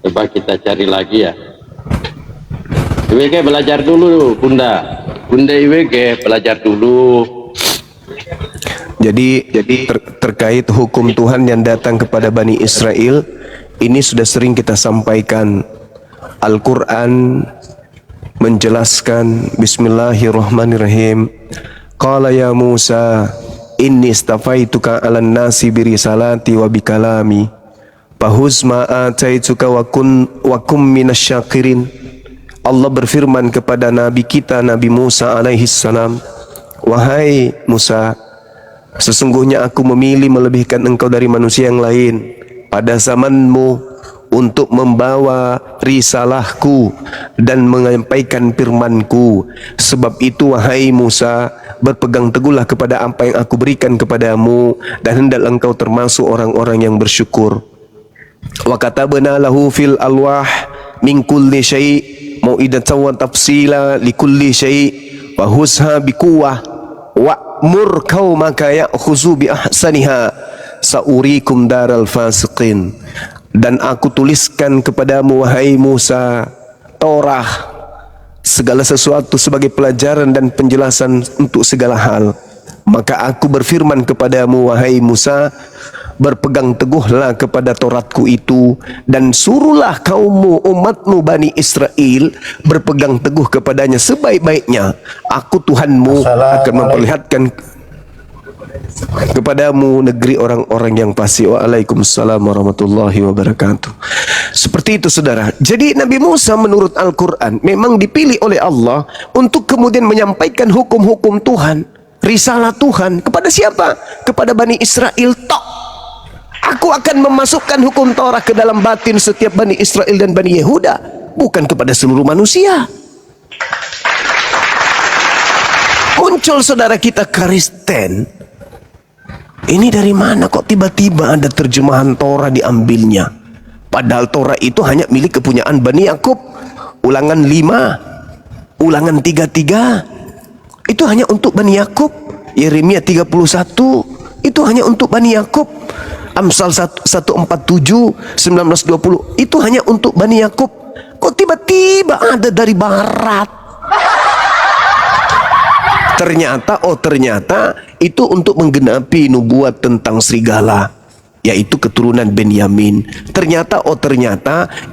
A: Coba kita cari lagi ya. IWG belajar dulu, Bunda. Bunda IWG belajar dulu.
B: Jadi terkait hukum Tuhan yang datang kepada Bani Israel, ini sudah sering kita sampaikan. Al-Quran menjelaskan, Bismillahirrahmanirrahim. Qala ya Musa, inni istafaituka 'alan nasi birisalati wa bikalami. Fahuz ma ataituka wa kum minasyakirin. Allah berfirman kepada Nabi kita Nabi Musa alaihi salam, wahai Musa, sesungguhnya aku memilih melebihkan engkau dari manusia yang lain pada zamanmu untuk membawa risalahku dan menyampaikan firmanku. Sebab itu wahai Musa, berpegang teguhlah kepada apa yang aku berikan kepadamu dan hendaklah engkau termasuk orang-orang yang bersyukur. Wa katabna lahu fil alwah min kulli syai' mau'idatan wa tafsila li kulli syai' wa husha biquwwah wa'mur qaumaka ya'khuzu bi ahsaniha sa'urikum daral fasiqin. Dan aku tuliskan kepadamu wahai Musa Torah, segala sesuatu sebagai pelajaran dan penjelasan untuk segala hal. Maka aku berfirman kepadamu wahai Musa, berpegang teguhlah kepada Tauratku itu dan suruhlah kaummu umatmu Bani Israel berpegang teguh kepadanya sebaik-baiknya. Aku Tuhanmu akan memperlihatkan kepadamu negeri orang-orang yang fasik. Waalaikumsalam warahmatullahi wabarakatuh. Seperti itu saudara. Jadi Nabi Musa menurut Al-Quran memang dipilih oleh Allah untuk kemudian menyampaikan hukum-hukum Tuhan, risalah Tuhan kepada siapa? Kepada Bani Israel tok. Aku akan memasukkan hukum Taurat ke dalam batin setiap Bani Israel dan Bani Yehuda, bukan kepada seluruh manusia. Muncul saudara kita Kristen. Ini dari mana kok tiba-tiba ada terjemahan Torah diambilnya? Padahal Torah itu hanya milik kepunyaan Bani Yakub. Ulangan 5, Ulangan 33, itu hanya untuk Bani Yakub. Yeremia 31, itu hanya untuk Bani Yakub. Amsal 147, 19-20, itu hanya untuk Bani Yakub. Kok tiba-tiba ada dari barat? Ternyata itu untuk menggenapi nubuat tentang serigala, yaitu keturunan Benyamin. Ternyata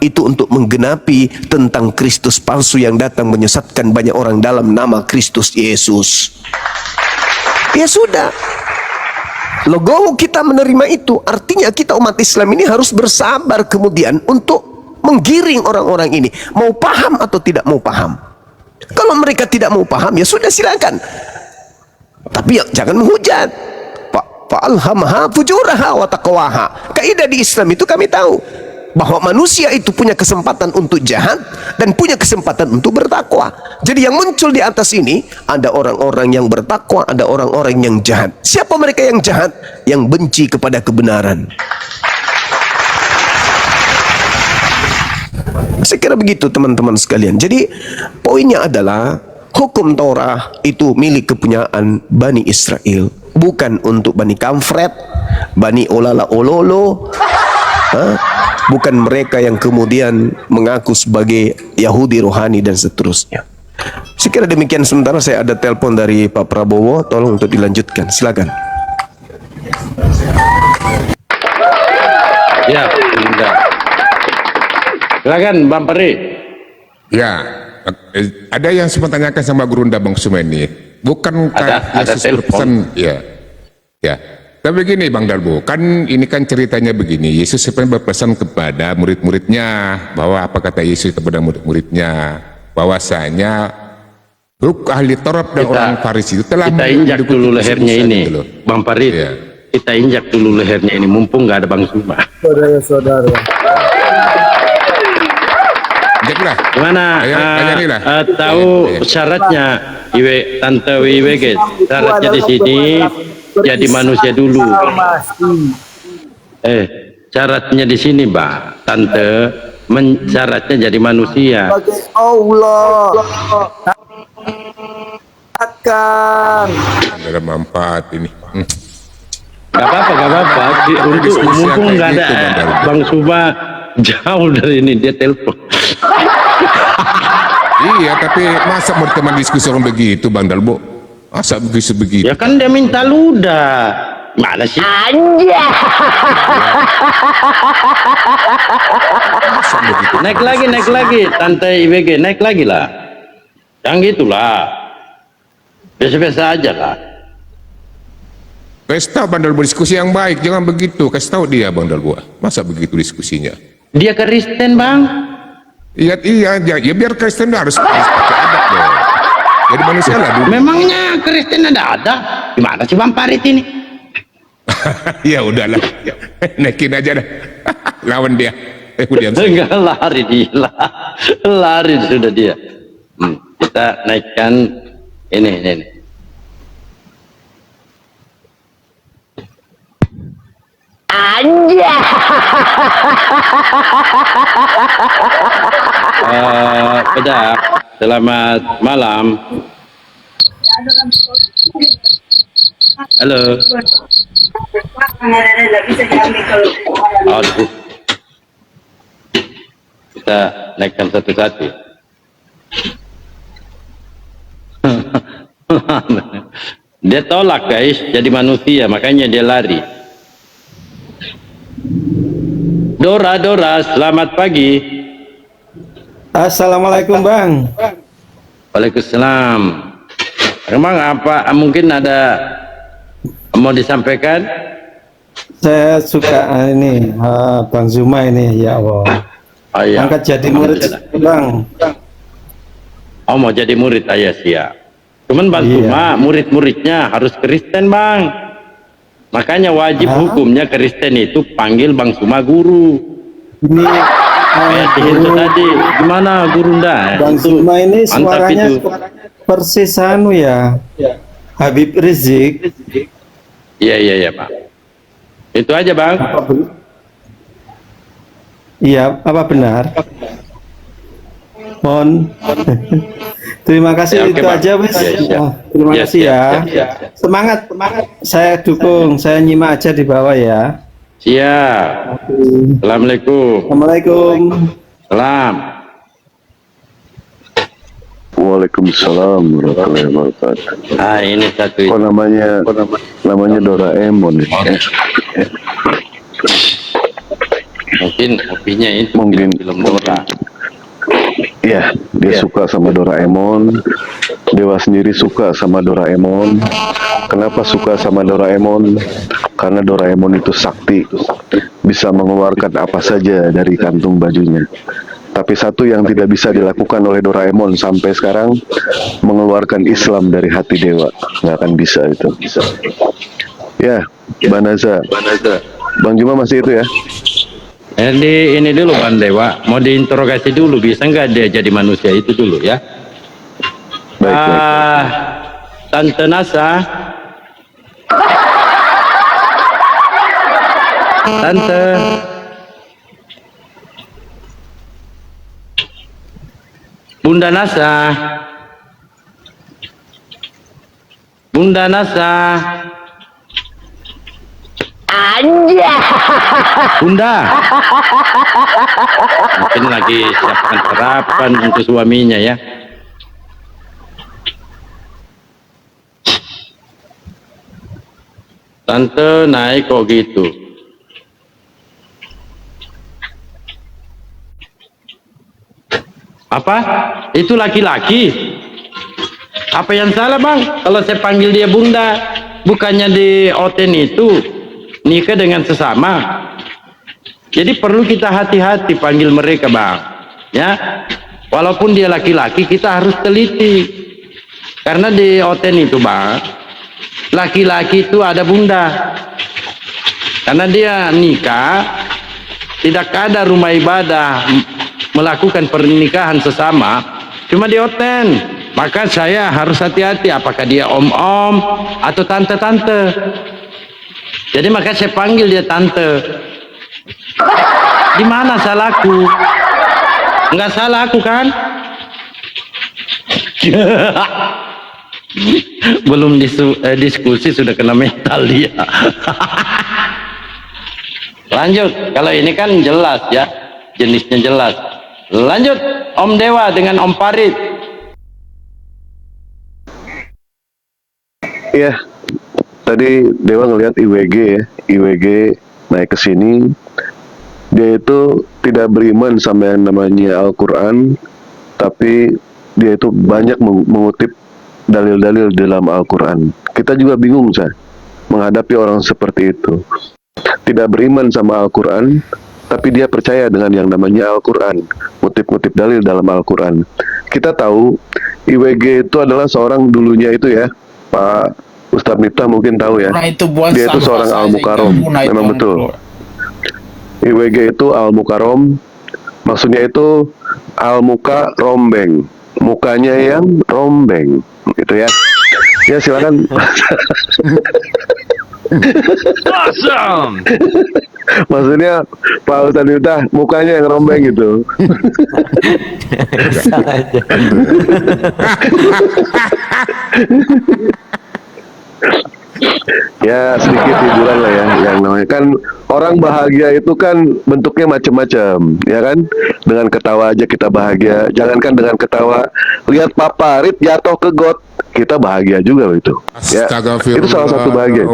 B: itu untuk menggenapi tentang Kristus palsu yang datang menyesatkan banyak orang dalam nama Kristus Yesus. Ya sudah, logo kita menerima itu, artinya kita umat Islam ini harus bersabar kemudian untuk menggiring orang-orang ini, mau paham atau tidak mau paham. Kalau mereka tidak mau paham, ya sudah silakan. Tapi ya, jangan menghujat. Fa'alhamaha fujuraha wa taqwaha. Kaidah di Islam itu kami tahu bahwa manusia itu punya kesempatan untuk jahat dan punya kesempatan untuk bertakwa. Jadi yang muncul di atas ini ada orang-orang yang bertakwa, ada orang-orang yang jahat. Siapa mereka yang jahat? Yang benci kepada kebenaran. Saya kira begitu teman-teman sekalian. Jadi poinnya adalah hukum Torah itu milik kepunyaan Bani Israel, bukan untuk Bani Kamfret, Bani Olala Ololo, bukan mereka yang kemudian mengaku sebagai Yahudi rohani dan seterusnya. Saya kira demikian. Sementara saya ada telepon dari Pak Prabowo, tolong untuk dilanjutkan, silakan.
A: Ya, Bunda. Silakan Bang Peri.
C: Ya, ada yang sempat tanyakan sama Gurunda Bang Sumeni, bukankah
A: Ada
C: Yesus
A: telepon.
C: berpesan? Ya. Tapi begini Bang Dalbo, kan ini kan ceritanya begini, Yesus sebenarnya berpesan kepada murid-muridnya, bahwa apa kata Yesus kepada murid-muridnya, bahwasanya ahli Taurat dan orang Farisi itu telah
A: Kita injak
C: mendukung
A: dulu lehernya
C: Yesus
A: ini,
C: gitu loh.
A: Bang Farid.
C: Iya.
A: Kita injak dulu lehernya ini, mumpung nggak ada Bang Suma.
E: Saudara-saudara.
C: Injaklah.
A: Gimana?
C: Tanya nih lah.
A: Tahu
C: Iya.
A: syaratnya, Tante Wiwege? Syaratnya di sini jadi manusia dulu. Syaratnya di sini, Mbak, Tante, syaratnya jadi manusia.
E: Sebagai Allah akan
C: Ada manfaat ini.
A: Gak apa-apa. Untuk
C: Diskusi yang
A: mumpung
C: kayak
A: nggak ada
C: gitu, Bang Darbo.
A: Bang Suba jauh dari ini, dia telepon.
C: Iya, tapi masa mau teman diskusi orang begitu Bang Dalbo? Masa begitu?
A: Ya kan dia minta ludah. Mana sih?
C: Masa begitu?
A: Naik lagi, Tante IBG, naik lagi lah. Yang gitulah. Biasa-biasa aja lah.
C: Kasih tahu Bang Dalbo diskusi yang baik, jangan begitu. Kasih tahu dia Bang Dalbo. Masa begitu diskusinya?
A: Dia Kristen, Bang.
C: Iya, ya biar Kristen harus pakai adat dong. Jadi manusia lah dulu.
A: Memangnya Kristen ada? Gimana sih Bang Farid ini?
C: Ya udahlah, naikin aja dah. Lawan dia. Kemudian
A: Enggak, lari dia. Lari sudah dia. Kita naikkan ini. Pedak, selamat malam. Halo. Aduh. Kita naikkan satu-satu. Dia tolak guys, jadi manusia, makanya dia lari. Dora, selamat pagi.
H: Assalamualaikum Bang.
A: Waalaikumsalam. Emang apa? Mungkin ada mau disampaikan?
H: Saya suka ini Bang Zuma ini, ya Allah.
A: Oh, iya.
H: Angkat jadi murid Bang.
A: Oh, mau jadi murid ayah siap. Cuman Bang
H: Iya.
A: Zuma, murid-muridnya harus Kristen Bang. Makanya wajib hukumnya Kristen itu panggil Bang Zuma guru.
H: Ini
A: Kayak di Hindu tadi, gimana Gurunda?
H: Bang
A: Itu
H: Zuma ini
A: mantap
H: suaranya
A: itu.
H: persis anu ya. Habib Rizik.
A: Iya Pak. Itu aja Bang.
H: Iya, apa benar? Mohon. Terima kasih,
A: Ya, oke,
H: itu
A: Bang.
H: aja Wis.
A: Ya, siap.
H: Oh, terima
A: Ya,
H: kasih ya.
A: siap.
H: Semangat. Saya dukung, saya nyimak aja di bawah ya.
A: Siap. Assalamualaikum.
H: Assalamualaikum.
A: Salam.
I: Waalaikumsalam warahmatullahi wabarakatuh.
A: Ini satu.
I: Kok namanya Doraemon ya?
A: Mungkin hobinya itu
I: Mungkin.
A: film Dora.
I: Iya, dia suka sama Doraemon. Dewa sendiri suka sama Doraemon. Kenapa suka sama Doraemon? Karena Doraemon itu sakti, bisa mengeluarkan apa saja dari kantung bajunya. Tapi satu yang tidak bisa dilakukan oleh Doraemon sampai sekarang, mengeluarkan Islam dari hati dewa. Nggak akan bisa itu. Ya, Banaza. Bang Juma masih itu ya?
A: Jadi ini dulu Bang Dewa, mau diinterogasi dulu, bisa nggak dia jadi manusia itu dulu ya?
I: Baik.
A: Tante Nasa, Tante, Bunda Nasa. Bunda Nasa. Anja. Bunda. Mungkin lagi siapkan sarapan untuk suaminya ya. Tante naik kok gitu. Apa? Itu laki-laki. Apa yang salah bang? Kalau saya panggil dia bunda, bukannya di Oten itu nikah dengan sesama. Jadi perlu kita hati-hati panggil mereka bang. Ya, walaupun dia laki-laki kita harus teliti. Karena di Oten itu bang, laki-laki itu ada bunda. Karena dia nikah, tidak ada rumah ibadah melakukan pernikahan sesama, cuma di Oten. Maka saya harus hati-hati apakah dia om-om atau tante-tante. Jadi maka saya panggil dia tante. Di mana salahku? Enggak salah aku kan? Belum diskusi sudah kena mental dia. Lanjut, kalau ini kan jelas ya, jenisnya jelas. Lanjut, Om Dewa dengan Om Farid.
I: Iya, tadi Dewa ngelihat IWG ya, IWG naik ke sini. Dia itu tidak beriman sama yang namanya Al-Quran, tapi dia itu banyak mengutip dalil-dalil dalam Al-Quran. Kita juga bingung, menghadapi orang seperti itu. Tidak beriman sama Al-Quran, tapi dia percaya dengan yang namanya Al-Quran, ngutip-ngutip dalil dalam Al-Quran. Kita tahu IWG itu adalah seorang dulunya itu ya, Pak Ustadz Miftah mungkin tahu ya. Dia itu seorang al-mukarom, memang betul. IWG itu al-mukarom, maksudnya itu al-muka rombeng, mukanya yang rombeng, gitu ya. Ya silakan.
A: Awesome.
I: Maksudnya Pak Ustadz Miftah mukanya yang rombeng gitu. Ya sedikit hiburan lah ya, yang namanya kan orang bahagia itu kan bentuknya macam-macam, ya kan? Dengan ketawa aja kita bahagia, jangankan dengan ketawa, lihat Pak Farid jatuh ke got, kita bahagia juga itu. Ya, itu salah satu bahagia.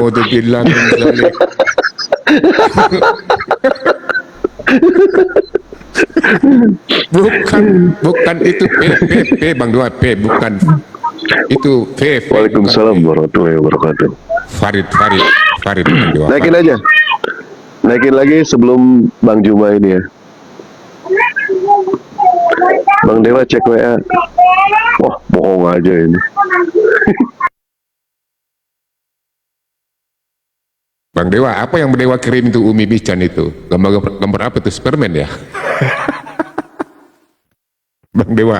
C: bukan itu P Bang Dewa, P bukan itu P.
I: Waalaikumsalam warahmatullahi wabarakatuh.
C: Farid Bang Dewa.
I: Naikin aja, naikin lagi sebelum Bang Juma ini ya. Bang Dewa cek WA. Wah bohong aja ini.
C: Bang Dewa, apa yang Bang Dewa kirim itu Umi Bican itu? Gambar apa itu? Superman ya? Bang Dewa.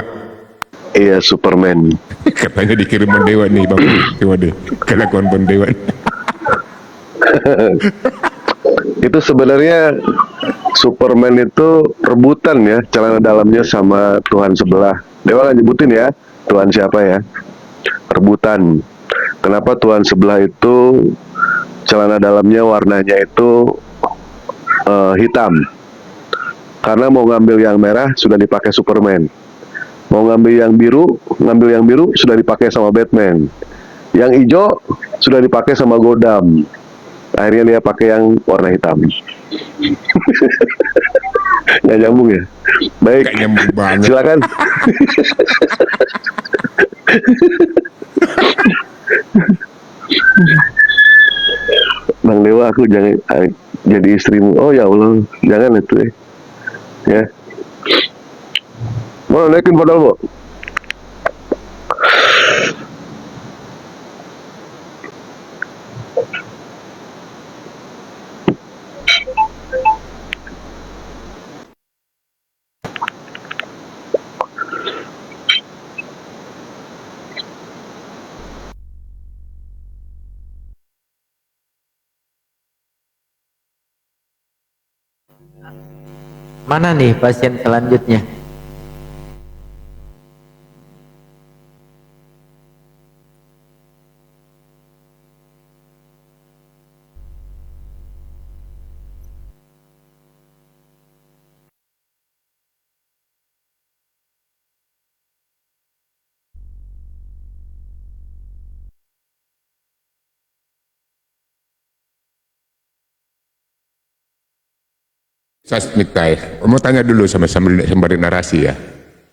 I: Iya Superman.
C: Katanya dikirim Bang Dewa nih Bang Dewa deh. Kelakuan Bang Dewa.
I: Itu sebenarnya Superman itu rebutan ya celana dalamnya sama Tuhan sebelah. Dewa nggak nyebutin ya Tuhan siapa ya. Rebutan. Kenapa Tuhan sebelah itu celana dalamnya warnanya itu hitam? Karena mau ngambil yang merah sudah dipakai Superman. Mau ngambil yang biru sudah dipakai sama Batman. Yang hijau sudah dipakai sama Godam. Akhirnya dia pakai yang warna hitam. Nggak nyambung ya? Baik, silakan. Bang Dewa, aku jangan jadi istrimu. Oh ya Allah, jangan itu ya. Ya. Mau naikin modal, Bu?
J: Mana nih pasien selanjutnya?
C: Ustaz Miftah, mau tanya dulu sembari narasi ya.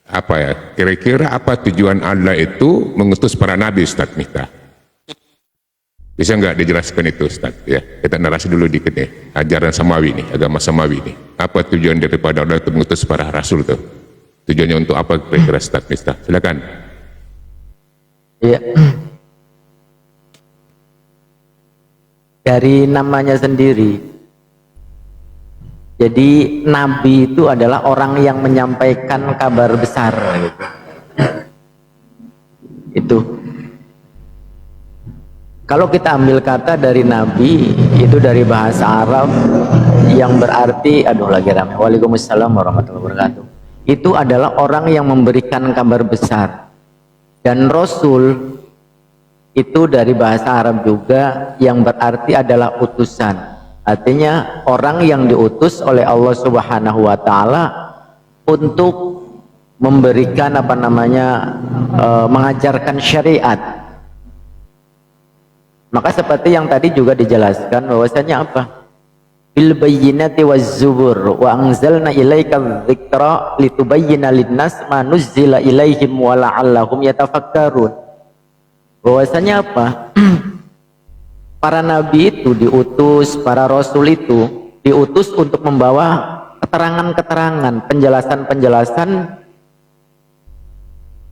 C: Apa ya? Kira-kira apa tujuan Allah itu mengutus para nabi, Ustaz Miftah? Bisa nggak dijelaskan itu, Ustaz? Ya, kita narasi dulu dikit ya. Ajaran Samawi nih, agama Samawi nih. Apa tujuan daripada Allah itu mengutus para rasul tuh? Tujuannya untuk apa kira-kira, Ustaz Miftah? Silakan.
J: Iya. Dari namanya sendiri. Jadi nabi itu adalah orang yang menyampaikan kabar besar gitu. Itu. Kalau kita ambil kata dari nabi itu dari bahasa Arab yang berarti lagi ramai. Waalaikumsalam warahmatullahi wabarakatuh. Itu adalah orang yang memberikan kabar besar. Dan rasul itu dari bahasa Arab juga yang berarti adalah utusan. Artinya orang yang diutus oleh Allah Subhanahu wa taala untuk memberikan mengajarkan syariat. Maka seperti yang tadi juga dijelaskan bahwasanya apa? Bil bayyinati waz zubur wa anzalna ilaika dzikra litubayyana lin-nas ma nuzzila ilaihim wa la'allahum yatafakkarun. Bahwasanya apa? Para nabi itu diutus, para rasul itu diutus untuk membawa keterangan-keterangan, penjelasan-penjelasan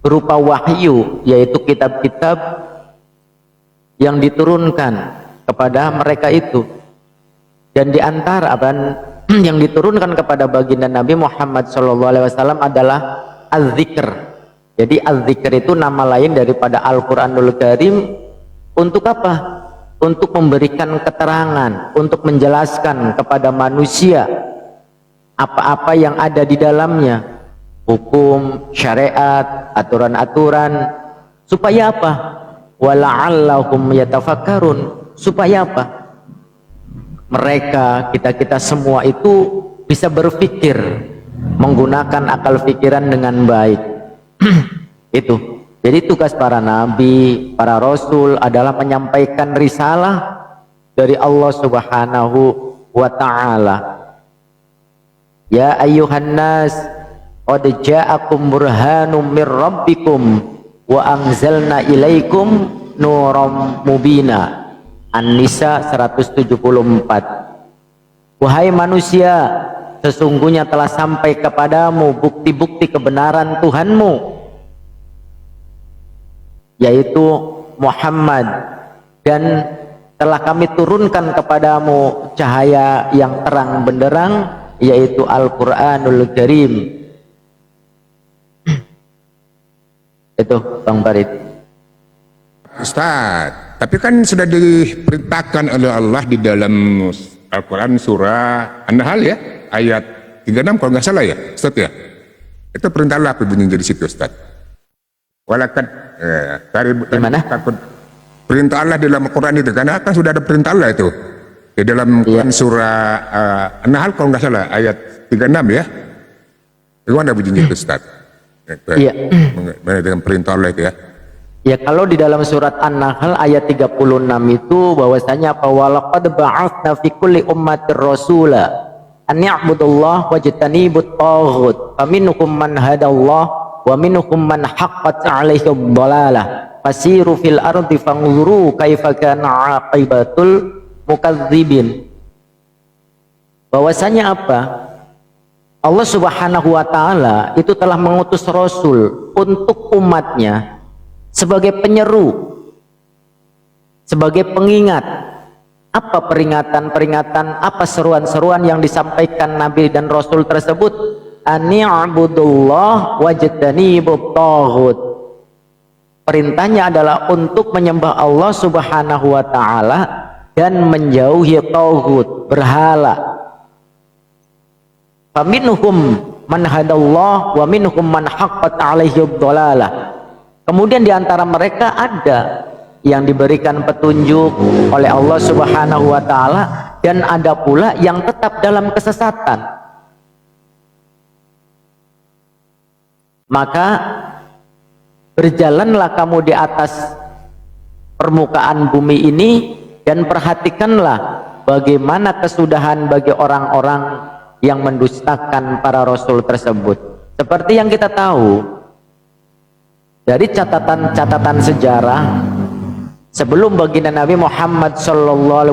J: berupa wahyu, yaitu kitab-kitab yang diturunkan kepada mereka itu. Dan di antara yang diturunkan kepada baginda Nabi Muhammad SAW adalah az-zikr. Jadi az-zikr itu nama lain daripada Al-Quranul Karim. Untuk apa? Untuk memberikan keterangan, untuk menjelaskan kepada manusia apa-apa yang ada di dalamnya, hukum, syariat, aturan-aturan, supaya apa? Wala'allahum yatafakkarun, supaya apa? Mereka, kita semua itu bisa berpikir, menggunakan akal pikiran dengan baik. Itu. Jadi tugas para nabi, para rasul adalah menyampaikan risalah dari Allah Subhanahu wa taala. Ya ayyuhan nas, qad ja'akum burhanum mir rabbikum wa anzalna ilaikum nuram mubina. An-Nisa 174. Wahai manusia, sesungguhnya telah sampai kepadamu bukti-bukti kebenaran Tuhanmu, yaitu Muhammad, dan telah kami turunkan kepadamu cahaya yang terang benderang, yaitu Al-Quranul Karim. Itu Bang Farid.
C: Ustaz, tapi kan sudah diperintahkan oleh Allah di dalam Al-Quran surah An-Nahl ya, ayat 36 kalau nggak salah ya, Ustaz ya. Itu perintah Allah apa bunyi dari situ, Ustaz? Walakat takut perintah Allah dalam Al-Quran itu, karena kan sudah ada perintah Allah itu di dalam Quran surah An-Nahl kalau nggak salah ayat 36 ya. Bagaimana bunyinya itu, Ustaz? Iya. Dengan perintah Allah itu ya.
J: Ya, kalau di dalam surat An-Nahl ayat 36 itu bahwasanya apa? Walaqad ba'atsna fi kulli ummatir rasula an ya'budullah wajtanibut taghut faminhum man hadallah wa minhum man haqqat 'alaihi dhalalah fasiru fil ardi fanzuru kaifa kana 'aqibatul mukadzibin. Bahwasanya apa? Allah Subhanahu wa taala itu telah mengutus rasul untuk umatnya sebagai penyeru, sebagai pengingat. Apa peringatan-peringatan, apa seruan-seruan yang disampaikan nabi dan rasul tersebut? Ani'budullah wajtanibut taghut. Perintahnya adalah untuk menyembah Allah Subhanahu wa taala dan menjauhi taghut, berhala. Faminhum man hadallah wa minhum man haqqat 'alaihi dhalalah. Kemudian di antara mereka ada yang diberikan petunjuk oleh Allah Subhanahu wa taala dan ada pula yang tetap dalam kesesatan. Maka berjalanlah kamu di atas permukaan bumi ini dan perhatikanlah bagaimana kesudahan bagi orang-orang yang mendustakan para rasul tersebut. Seperti yang kita tahu dari catatan-catatan sejarah, sebelum baginda Nabi Muhammad SAW,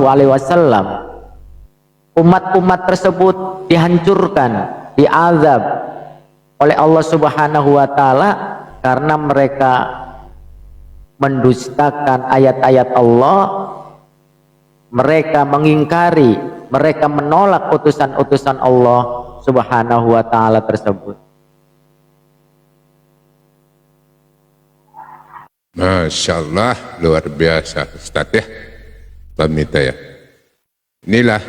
J: umat-umat tersebut dihancurkan, diazab oleh Allah Subhanahu wa Ta'ala karena mereka mendustakan ayat-ayat Allah, mereka mengingkari, mereka menolak utusan-utusan Allah Subhanahu wa Ta'ala tersebut.
C: Masya Allah, luar biasa Ustaz ya, Pamita ya. Inilah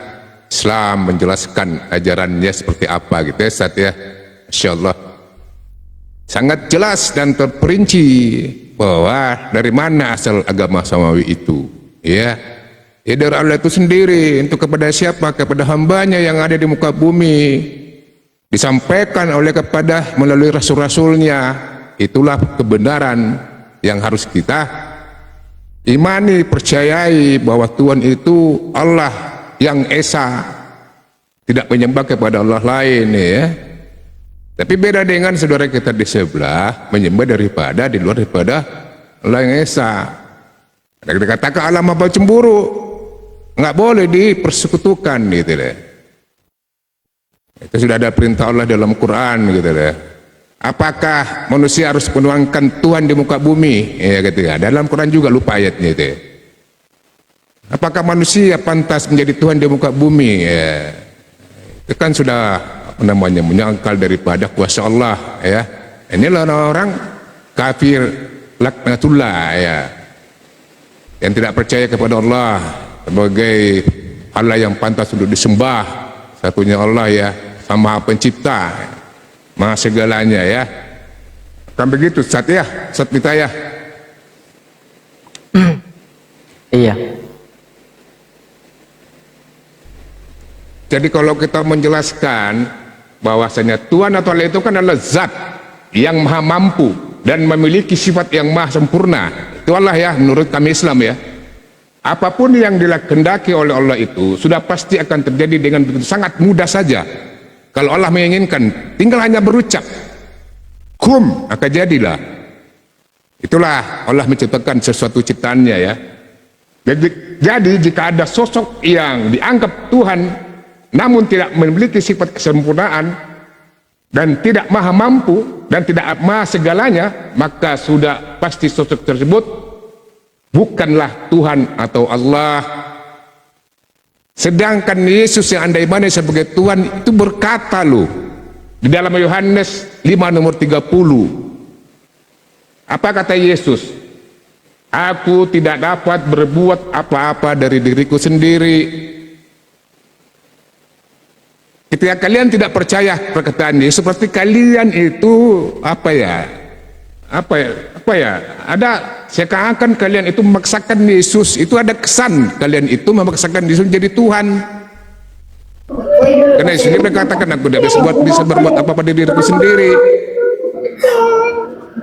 C: Islam menjelaskan ajarannya seperti apa gitu ya Ustaz ya. Masya Allah, sangat jelas dan terperinci bahwa dari mana asal agama samawi itu ya. Ya dari Allah itu sendiri. Untuk kepada siapa? Kepada hambanya yang ada di muka bumi, disampaikan oleh kepada melalui rasul-rasulnya. Itulah kebenaran yang harus kita imani, percayai bahwa Tuhan itu Allah yang esa, tidak menyembah kepada Allah lain ya. Tapi beda dengan saudara kita di sebelah, menyembah daripada di luar daripada Allah yang esa. Ada kita katakan alam apa cemburu, nggak boleh dipersekutukan gitu deh. Itu sudah ada perintah Allah dalam Quran gitu deh. Apakah manusia harus menuangkan Tuhan di muka bumi? Ya gitu ya. Dalam Quran juga lupa ayatnya itu. Apakah manusia pantas menjadi Tuhan di muka bumi? Ya. Itu kan sudah namanya menyangkal daripada kuasa Allah ya. Inilah orang kafir laknatullah ya. Yang tidak percaya kepada Allah sebagai Allah yang pantas untuk disembah, satunya Allah ya, sama pencipta, Maha segalanya ya. Kan begitu Ustaz ya, Ustaz Mita ya.
J: Iya.
C: Jadi kalau kita menjelaskan bahwasanya Tuhan atau Allah itu kan adalah zat yang maha mampu dan memiliki sifat yang maha sempurna. Itu Allah ya, menurut kami Islam ya. Apapun yang dilakendaki oleh Allah itu sudah pasti akan terjadi dengan begitu sangat mudah saja. Kalau Allah menginginkan, tinggal hanya berucap, kum, maka jadilah. Itulah Allah menciptakan sesuatu ciptaannya ya. Jadi jika ada sosok yang dianggap Tuhan, namun tidak memiliki sifat kesempurnaan dan tidak maha mampu dan tidak maha segalanya, maka sudah pasti sosok tersebut bukanlah Tuhan atau Allah. Sedangkan Yesus yang anda imani sebagai Tuhan itu berkata loh di dalam Yohanes 5 nomor 30. Apa kata Yesus? Aku tidak dapat berbuat apa-apa dari diriku sendiri. Ketika kalian tidak percaya perkataan Yesus, seperti kalian itu apa ya? Ada seakan-akan kalian itu memaksakan Yesus, itu ada kesan kalian itu memaksakan Yesus menjadi Tuhan. Karena Yesus berkatakan aku tidak bisa berbuat apa-apa dari diriku sendiri.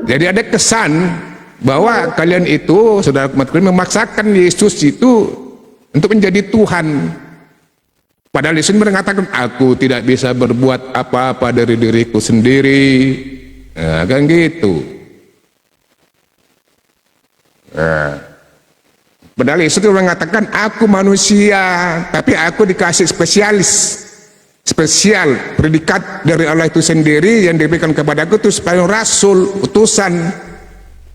C: Jadi ada kesan bahwa kalian itu, saudara umat kalian, memaksakan Yesus itu untuk menjadi Tuhan. Padahal Yesus mengatakan aku tidak bisa berbuat apa-apa dari diriku sendiri. Nah, kan gitu. Nah, padahal Yesus mengatakan aku manusia, tapi aku dikasih spesial predikat dari Allah itu sendiri yang diberikan kepada aku itu sebagai rasul, utusan.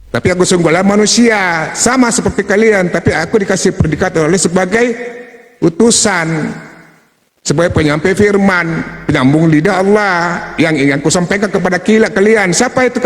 C: Tapi aku sungguhlah manusia, sama seperti kalian, tapi aku dikasih predikat oleh sebagai utusan, sebagai penyampai firman, penyambung lidah Allah yang ingin ku sampaikan kepada kalian. Siapa itu?